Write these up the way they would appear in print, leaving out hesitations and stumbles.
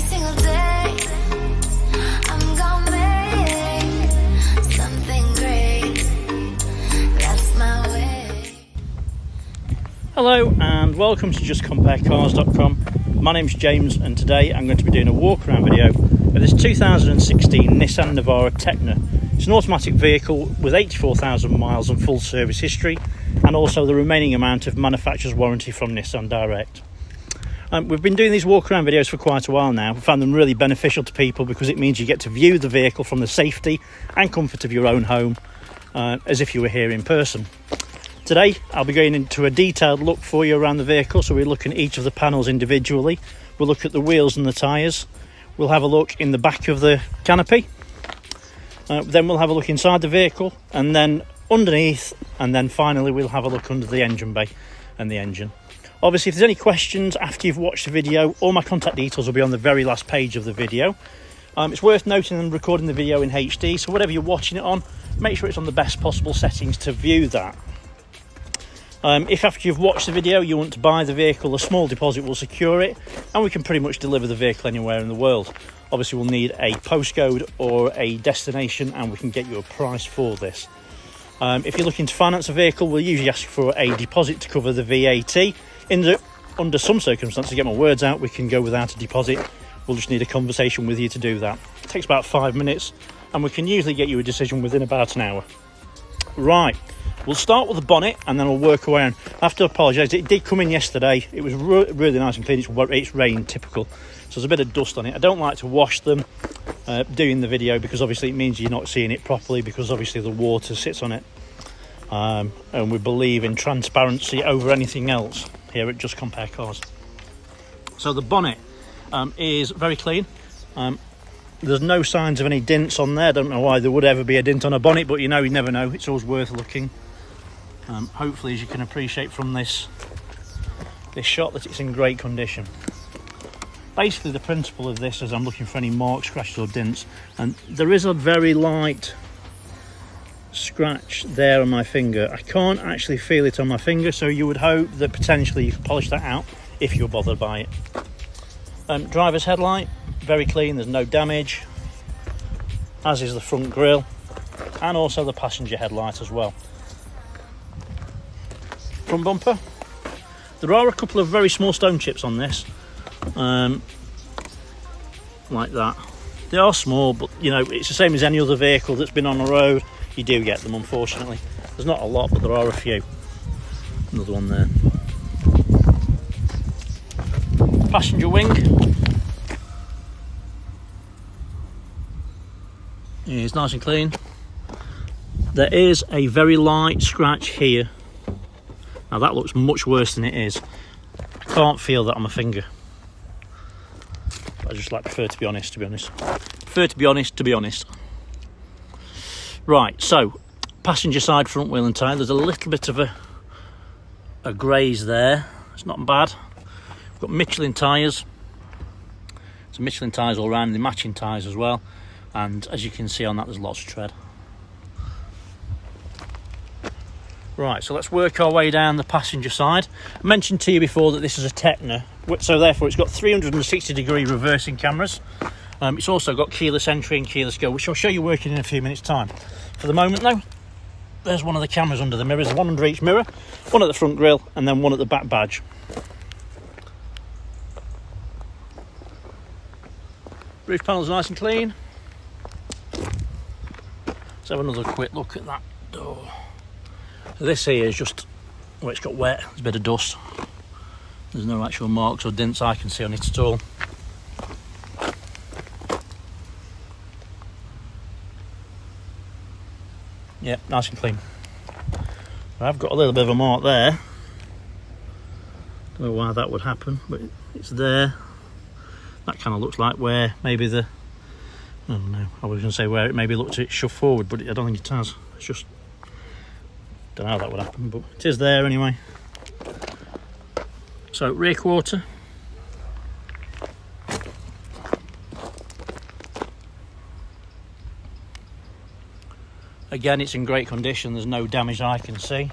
single day. I'm gonna make something great. That's my way. Hello and welcome to justcomparecars.com. My name's James and today I'm going to be doing a walk around video with this 2016 Nissan Navara Tekna. It's an automatic vehicle with 84,000 miles and full service history, and also the remaining amount of manufacturer's warranty from Nissan Direct. We've been doing these walk around videos for quite a while now. We found them really beneficial to people because it means you get to view the vehicle from the safety and comfort of your own home, as if you were here in person. Today I'll be going into a detailed look for you around the vehicle, so we're looking at each of the panels individually. We'll look at the wheels and the tyres. We'll have a look in the back of the canopy. Then we'll have a look inside the vehicle, and then underneath, and then finally we'll have a look under the engine bay and the engine. Obviously, if there's any questions after you've watched the video, all my contact details will be on the very last page of the video. It's worth noting I'm recording the video in HD, so whatever you're watching it on, make sure it's on the best possible settings to view that. If after you've watched the video you want to buy the vehicle, a small deposit will secure it, and we can pretty much deliver the vehicle anywhere in the world. Obviously we'll need a postcode or a destination, and we can get you a price for this. If you're looking to finance a vehicle, we'll usually ask for a deposit to cover the VAT. Under some circumstances, to get my words out, we can go without a deposit. We'll just need a conversation with you to do that. It takes about 5 minutes, and we can usually get you a decision within about an hour. Right, we'll start with the bonnet and then we'll work around. I have to apologise, it did come in yesterday. It was really nice and clean. It's rain, typical, so there's a bit of dust on it. I don't like to wash them doing the video, because obviously it means you're not seeing it properly, because obviously the water sits on it. And we believe in transparency over anything else here at Just Compare Cars. So the bonnet is very clean. There's no signs of any dints on there. I don't know why there would ever be a dint on a bonnet, but you never know. It's always worth looking. Hopefully, as you can appreciate from this shot, that it's in great condition. Basically, the principle of this is I'm looking for any marks, scratches or dints, and there is a very light scratch there on my finger. I can't actually feel it on my finger, so you would hope that potentially you could polish that out if you're bothered by it. Driver's headlight, very clean, there's no damage, as is the front grille, and also the passenger headlight as well. Front bumper, there are a couple of very small stone chips on this, like that. They are small, but it's the same as any other vehicle that's been on the road. You do get them, unfortunately. There's not a lot, but there are a few. Another one there. Passenger wing is nice and clean. There is a very light scratch here. Now that looks much worse than it is. I can't feel that on my finger. I just prefer to be honest. Prefer to be honest. Right, so passenger side front wheel and tyre. There's a little bit of a graze there. It's not bad. We've got Michelin tyres. So Michelin tyres all around, the matching tyres as well. And as you can see on that, there's lots of tread. Right, so let's work our way down the passenger side. I mentioned to you before that this is a Tekna, so therefore it's got 360-degree reversing cameras. It's also got keyless entry and keyless go, which I'll show you working in a few minutes' time. For the moment though, there's one of the cameras under the mirrors, one under each mirror, one at the front grille and then one at the back badge. Roof panel's nice and clean. Let's have another quick look at that door. So this here is just, it's got wet, there's a bit of dust. There's no actual marks or dents I can see on it at all. Yeah, nice and clean. I've got a little bit of a mark there. Don't know why that would happen, but it's there. That kind of looks like where maybe I don't know, I was going to say where it maybe looked at shoved forward, but I don't think it has. It's just, don't know how that would happen, but it is there anyway. So rear quarter. Again, it's in great condition. There's no damage I can see.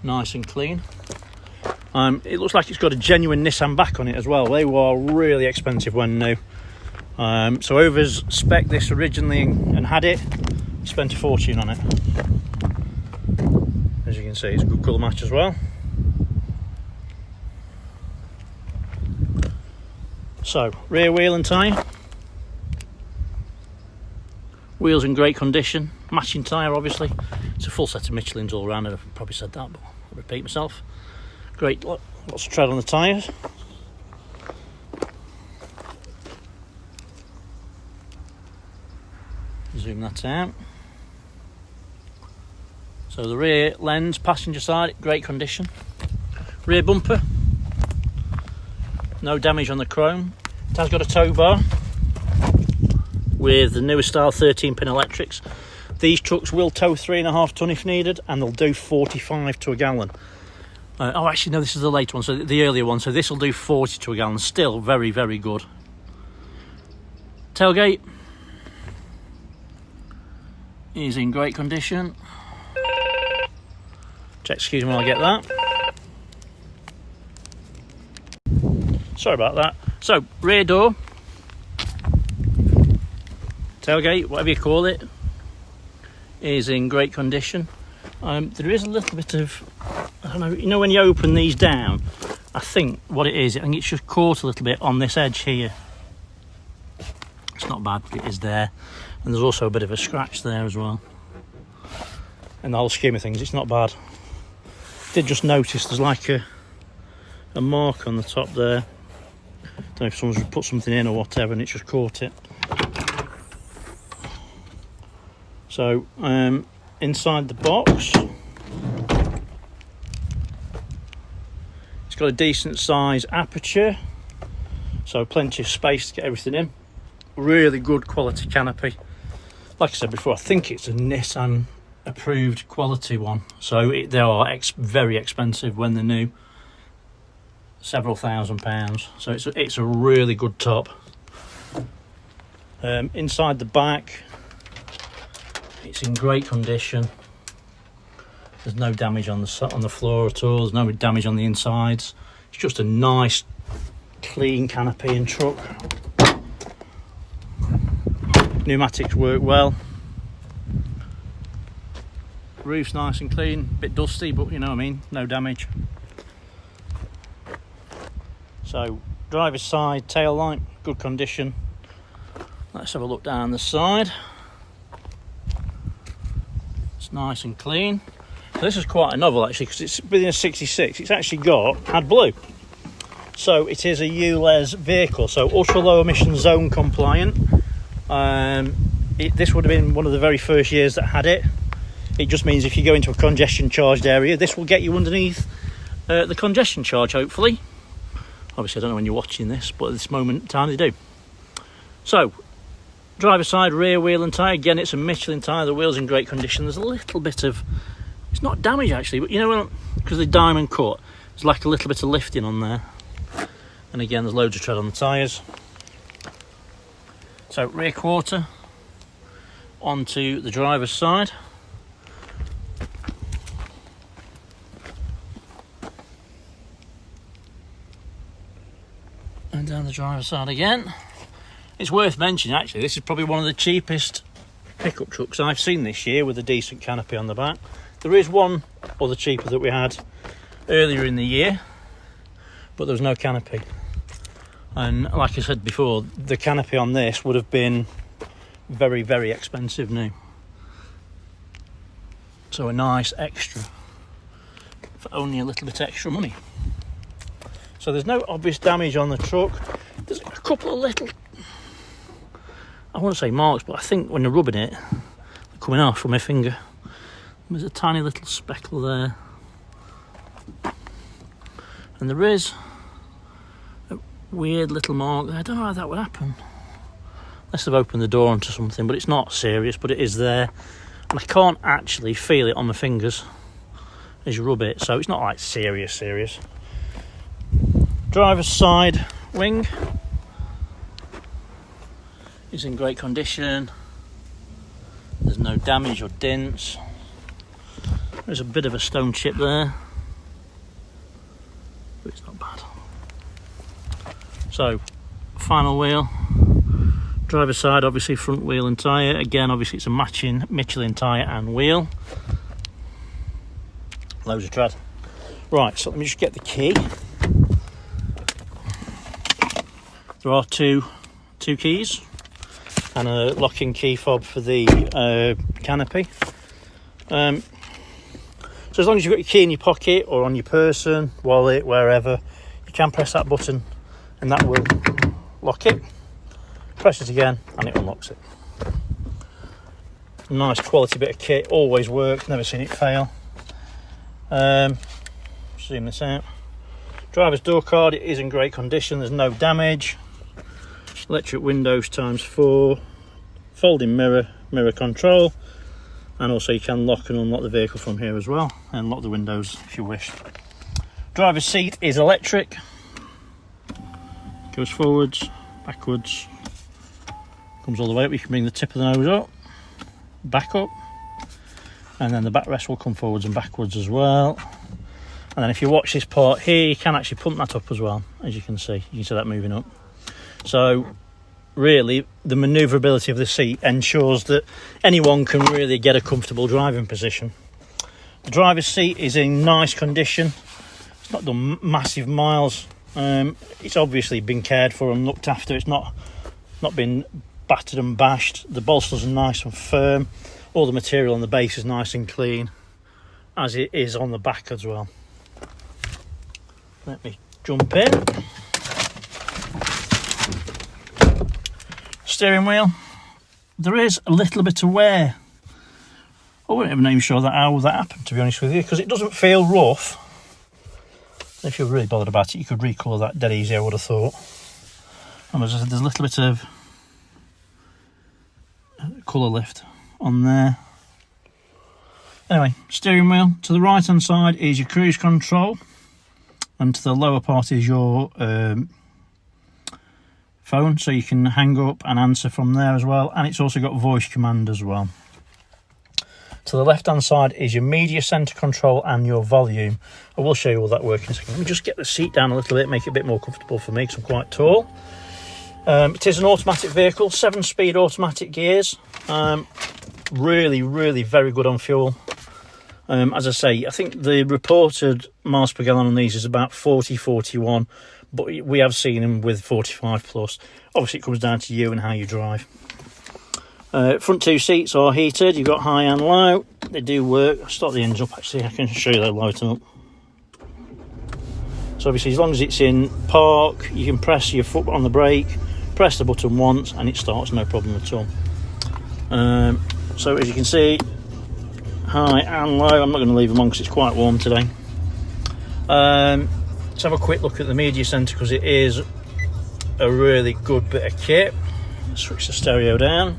Nice and clean. It looks like it's got a genuine Nissan back on it as well. They were really expensive when new. So whoever's spec'd this originally and had it spent a fortune on it. As you can see, it's a good colour match as well. So, rear wheel and tyre. Wheels in great condition. Matching tyre, obviously. It's a full set of Michelins all round. I've probably said that, but I'll repeat myself. Great, lots of tread on the tyres. Zoom that out. So the rear lens, passenger side, great condition. Rear bumper, no damage on the chrome. It has got a tow bar with the newer style 13-pin electrics. These trucks will tow 3.5 tonne if needed, and they'll do 45 to a gallon. Oh, actually, no, this is the later one, so the earlier one. So this will do 40 to a gallon. Still very, very good. Tailgate is in great condition. Excuse me while I get that. Sorry about that. So, rear door, tailgate, whatever you call it, is in great condition. There is a little bit of, I don't know, you know when you open these down, I think what it is, I think it's just caught a little bit on this edge here. It's not bad, but it is there. And there's also a bit of a scratch there as well. In the whole scheme of things, it's not bad. Did just notice there's like a mark on the top there. Don't know if someone's put something in or whatever and it's just caught it. So, inside the box, it's got a decent size aperture, so plenty of space to get everything in. Really good quality canopy. Like I said before, I think it's a Nissan approved quality one, so they are very expensive when they're new, several £1,000s. So it's a really good top. Inside the back, it's in great condition. There's no damage on the floor at all. There's no damage on the insides. It's just a nice, clean canopy and truck. Pneumatics work well. Roof's nice and clean, bit dusty, but you know what I mean, no damage. So, driver's side tail light, good condition. Let's have a look down the side. It's nice and clean. So this is quite a novel actually, because it's within a 66. It's actually got AdBlue. So it is a ULEZ vehicle, so ultra low emission zone compliant. This would have been one of the very first years that had it. It just means if you go into a congestion charged area, this will get you underneath the congestion charge, hopefully. Obviously, I don't know when you're watching this, but at this moment in time they do. So, driver's side, rear wheel and tyre. Again, it's a Michelin tyre. The wheel's in great condition. There's a little bit of, it's not damage actually, but you know, because the diamond cut, there's like a little bit of lifting on there. And again, there's loads of tread on the tyres. So, rear quarter onto the driver's side. And down the driver's side again. It's worth mentioning actually, this is probably one of the cheapest pickup trucks I've seen this year with a decent canopy on the back. There is one other cheaper that we had earlier in the year, but there was no canopy. And like I said before, the canopy on this would have been very, very expensive new. So a nice extra for only a little bit extra money. So there's no obvious damage on the truck. There's a couple of little, I want to say marks, but I think when you're rubbing it, they're coming off from my finger. There's a tiny little speckle there. And there is a weird little mark there. I don't know how that would happen. Unless they've opened the door onto something, but it's not serious, but it is there. And I can't actually feel it on my fingers as you rub it, so it's not like serious. Driver's side wing is in great condition. There's no damage or dents. There's a bit of a stone chip there. but it's not bad. So, final wheel. Driver's side, obviously front wheel and tyre. Again, obviously it's a matching Michelin tyre and wheel. Loads of tread. Right, so let me just get the key. There are two keys and a locking key fob for the canopy. So as long as you've got your key in your pocket or on your person, wallet, wherever, you can press that button and that will lock it. Press it again and it unlocks it. Nice quality bit of kit, always works, never seen it fail. Zoom this out. Driver's door card, it is in great condition, there's no damage. Electric windows ×4, folding mirror control, and also you can lock and unlock the vehicle from here as well, and lock the windows if you wish. Driver's seat is electric, goes forwards, backwards, comes all the way up. You can bring the tip of the nose up, back up, and then the backrest will come forwards and backwards as well. And then if you watch this part here, you can actually pump that up as well, as you can see that moving up. So really the manoeuvrability of the seat ensures that anyone can really get a comfortable driving position. The driver's seat is in nice condition, it's not done massive miles. It's obviously been cared for and looked after, it's not been battered and bashed. The bolsters are nice and firm, all the material on the base is nice and clean, as it is on the back as well. Let me jump in. Steering wheel, there is a little bit of wear. I wouldn't even even sure how that happened, to be honest with you, because it doesn't feel rough. If you're really bothered about it, you could recolour that dead easy, I would have thought. And there's a little bit of colour lift on there. Anyway, steering wheel, to the right hand side is your cruise control, and to the lower part is your phone, so you can hang up and answer from there as well, and it's also got voice command as well. To the left hand side is your media centre control and your volume. I will show you all that working in a second. Let me just get the seat down a little bit, make it a bit more comfortable for me because I'm quite tall. It is an automatic vehicle, 7-speed automatic gears. Really very good on fuel. As I say, I think the reported miles per gallon on these is about 40-41, but we have seen them with 45 plus. Obviously it comes down to you and how you drive. Front two seats are heated, you've got high and low, they do work. I'll start the engine up actually, I can show you that light up. So obviously as long as it's in park, you can press your foot on the brake, press the button once and it starts, no problem at all. So as you can see, high and low, I'm not going to leave them on because it's quite warm today. Let's have a quick look at the media centre because it is a really good bit of kit. Switch the stereo down.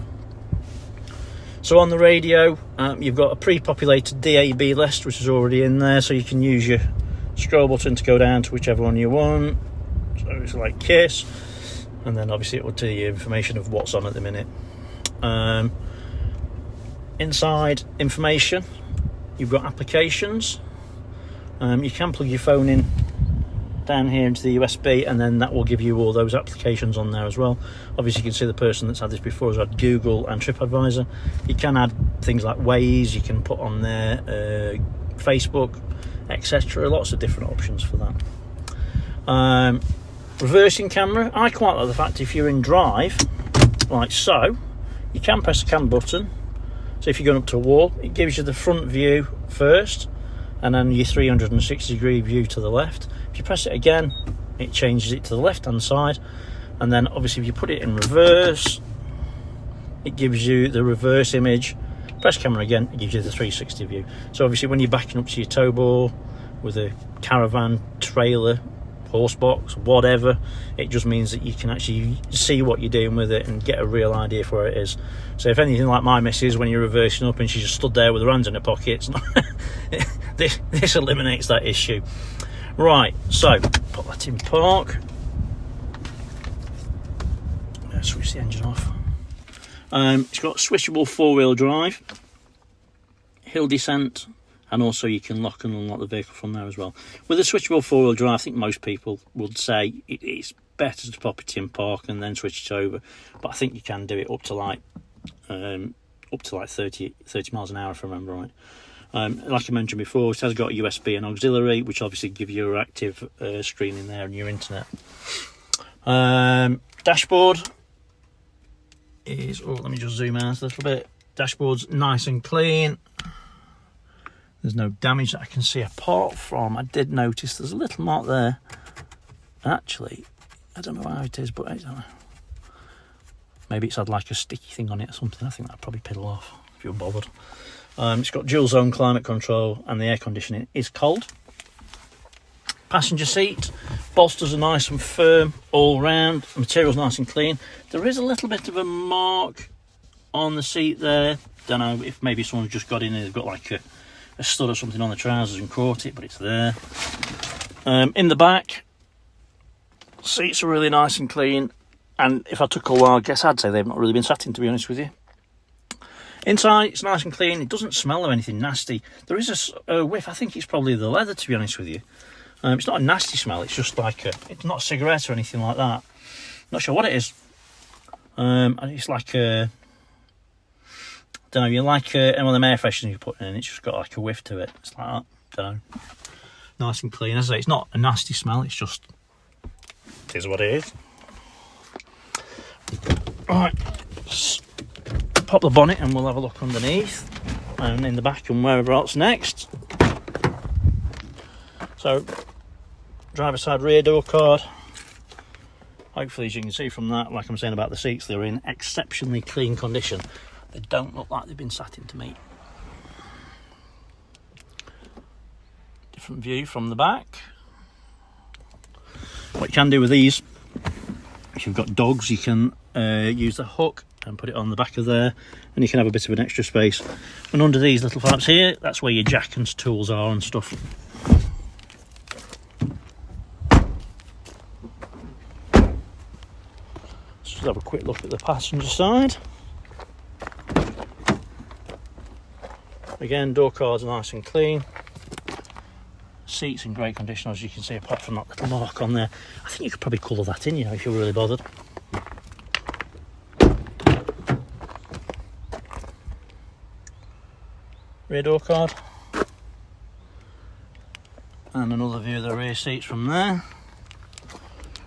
So on the radio, you've got a pre-populated DAB list which is already in there, so you can use your scroll button to go down to whichever one you want. So it's like KISS, and then obviously it will tell you information of what's on at the minute. Inside information, you've got applications. You can plug your phone in down here into the USB, and then that will give you all those applications on there as well. Obviously you can see the person that's had this before has had Google and TripAdvisor. You can add things like Waze, you can put on there Facebook, etc. Lots of different options for that. Reversing camera, I quite like the fact if you're in drive like so, you can press the camera button. So if you're going up to a wall, it gives you the front view first and then your 360 degree view to the left. If you press it again, it changes it to the left hand side, and then obviously if you put it in reverse, it gives you the reverse image. Press camera again, it gives you the 360 view. So obviously when you're backing up to your tow ball with a caravan, trailer, horse box, whatever, it just means that you can actually see what you're doing with it and get a real idea for where it is. So if anything like my missus, when you're reversing up and she just stood there with her hands in her pockets, this eliminates that issue. Right, so put that in park. Switch the engine off. It's got switchable 4-wheel drive, hill descent, and also you can lock and unlock the vehicle from there as well. With a switchable four-wheel drive, I think most people would say it's better to pop it in park and then switch it over, but I think you can do it up to like 30 miles an hour, if I remember right. Like I mentioned before, it has got a USB and auxiliary, which obviously give you your active streaming there and your internet. Dashboard is, let me just zoom out a little bit. Dashboard's nice and clean. There's no damage that I can see, apart from, I did notice there's a little mark there. Actually, I don't know how it is, but I don't know. Maybe it's had like a sticky thing on it or something. I think that'd probably peel off if you're bothered. It's got dual zone climate control, and the air conditioning is cold. Passenger seat, bolsters are nice and firm all round. The material's nice and clean. There is a little bit of a mark on the seat there. Don't know if maybe someone's just got in and they've got like a stud or something on the trousers and caught it, but it's there. In the back, seats are really nice and clean, and if I took a while guess, I'd say they've not really been sat in, to be honest with you. Inside, it's nice and clean. It doesn't smell of anything nasty. There is a whiff. I think it's probably the leather, to be honest with you. It's not a nasty smell. It's just like it's not a cigarette or anything like that. Not sure what it is. It's like a, don't know. You like one of them air fresheners you put in. It's just got like a whiff to it. It's like that. Don't know. Nice and clean. As I say, it's not a nasty smell. It's just, it is what it is. Right. Pop the bonnet and we'll have a look underneath and in the back and wherever else next. So, driver side rear door card. Hopefully, as you can see from that, like I'm saying about the seats, they're in exceptionally clean condition. They don't look like they've been sat in to me. Different view from the back. What you can do with these, if you've got dogs, you can use the hook and put it on the back of there, and you can have a bit of an extra space. And under these little flaps here, that's where your jack and tools are and stuff. Let's just have a quick look at the passenger side. Again, door cards are nice and clean. Seats in great condition, as you can see, apart from that little mark on there. I think you could probably colour that in, you know, if you're really bothered. Rear door card, and another view of the rear seats from there.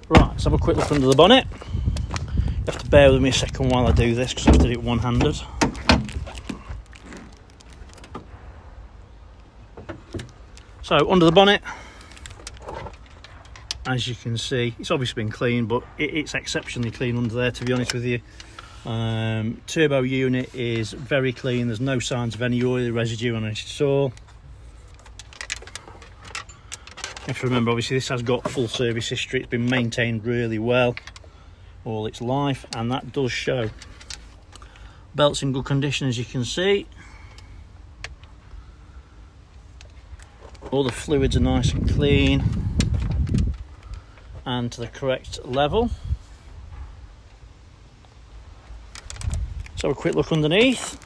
Right, let's have a quick look under the bonnet. You have to bear with me a second while I do this because I have to do it one-handed. So under the bonnet, as you can see, it's obviously been clean, but it's exceptionally clean under there, to be honest with you. Turbo unit is very clean. There's no signs of any oil residue on it at all. You have to remember, obviously, this has got full service history. It's been maintained really well all its life, and that does show. Belt's in good condition, as you can see. All the fluids are nice and clean and to the correct level. Let's have a quick look underneath.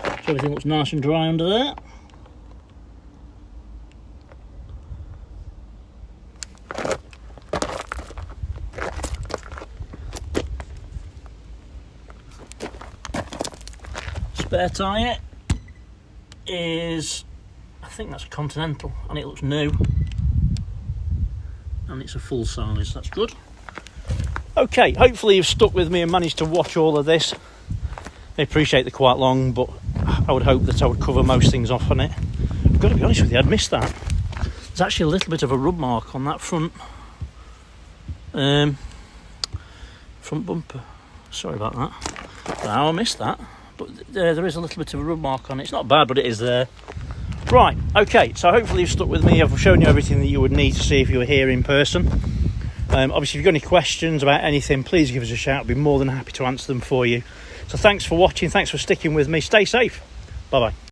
So everything looks nice and dry under there. Spare tyre is, I think that's a Continental, and it looks new. And it's a full size, that's good. Okay, hopefully you've stuck with me and managed to watch all of this. I appreciate they're quite long, but I would hope that I would cover most things off on it. I've got to be honest with you, I'd missed that. There's actually a little bit of a rub mark on that front bumper. Sorry about that. I missed that. But there is a little bit of a rub mark on it. It's not bad, but it is there. Right, okay, so hopefully you've stuck with me. I've shown you everything that you would need to see if you were here in person. Obviously, if you've got any questions about anything, please give us a shout. I'll be more than happy to answer them for you. So thanks for watching. Thanks for sticking with me. Stay safe. Bye-bye.